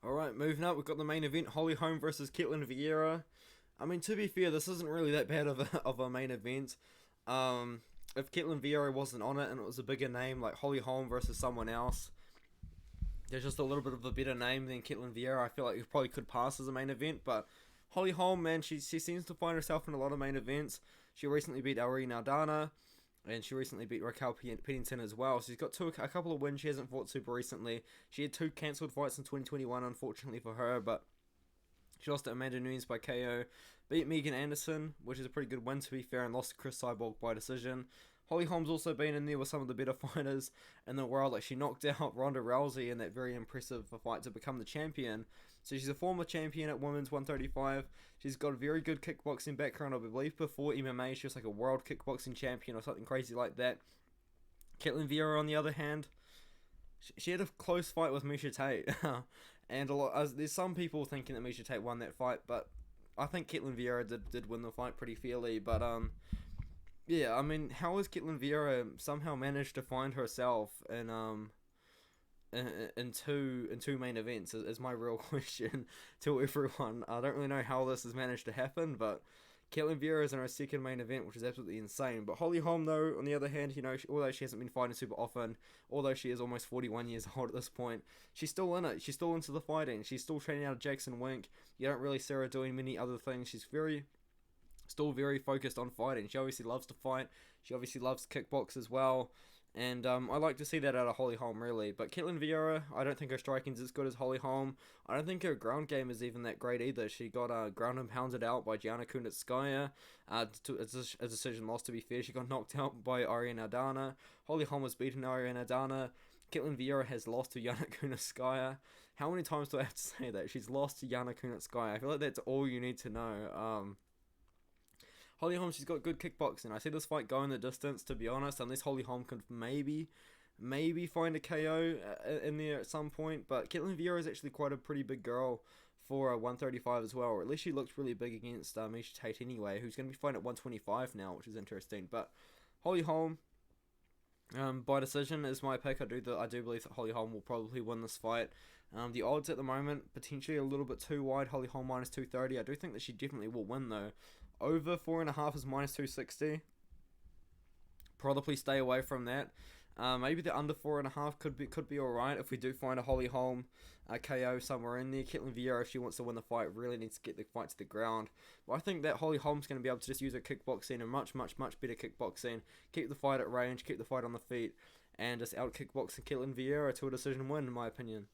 Alright, moving up, we've got the main event, Holm versus Ketlen Vieira. I mean, to be fair, this isn't really that bad of a main event. If Ketlen Vieira wasn't on it and it was a bigger name, like Holm versus someone else, there's just a little bit of a better name than Ketlen Vieira. I feel like it probably could pass as a main event, but Holm, man, she seems to find herself in a lot of main events. She recently beat Arena Aldana, and she recently beat Raquel Pennington as well. She's got a couple of wins. She hasn't fought super recently. She had two cancelled fights in 2021, unfortunately for her, but she lost to Amanda Nunes by KO, beat Megan Anderson, which is a pretty good win to be fair, and lost to Chris Cyborg by decision. Holm's also been in there with some of the better fighters in the world. Like, she knocked out Ronda Rousey in that very impressive fight to become the champion. So she's a former champion at women's 135. She's got a very good kickboxing background. I believe before MMA she was like a world kickboxing champion or something crazy like that. Ketlen Vieira, on the other hand, she had a close fight with Miesha Tate. And there's some people thinking that Miesha Tate won that fight, but I think Ketlen Vieira did win the fight pretty fairly. But yeah, I mean, how has Ketlen Vieira somehow managed to find herself in two main events is my real question to everyone. I don't really know how this has managed to happen, but Ketlen Vieira is in her second main event, which is absolutely insane. But Holm, though, on the other hand, although she hasn't been fighting super often, although she is almost 41 years old at this point, she's still in it. She's still into the fighting. She's still training out of Jackson Wink. You don't really see her doing many other things. She's still very focused on fighting. She obviously loves to fight. She obviously loves to kickbox as well. And I like to see that out of Holm, really. But Ketlen Vieira, I don't think her striking's as good as Holm. I don't think her ground game is even that great either. She got ground and pounded out by Gianna Kunitskaya. It's a decision loss, to be fair. She got knocked out by Ariane Aldana. Holm was beaten Ariane Aldana. Ketlen Vieira has lost to Yana Kunitskaya. How many times do I have to say that? She's lost to Yana Kunitskaya. I feel like that's all you need to know. Holm, she's got good kickboxing. I see this fight going the distance, to be honest, unless Holm can maybe find a KO in there at some point. But Ketlen Vieira is actually quite a pretty big girl for 135 as well, or at least she looks really big against Miesha Tate anyway, who's going to be fighting at 125 now, which is interesting. But Holm, by decision is my pick. I do believe that Holm will probably win this fight. The odds at the moment potentially a little bit too wide. Holm minus 230. I do think that she definitely will win though. Over 4.5 is minus 260. Probably stay away from that. Maybe the under 4.5 could be alright if we do find a Holm KO somewhere in there. Ketlen Vieira, if she wants to win the fight, really needs to get the fight to the ground. But I think that Holm's going to be able to just use her kickboxing and much better kickboxing, keep the fight at range, keep the fight on the feet, and just out kickboxing Ketlen Vieira to a decision win, in my opinion.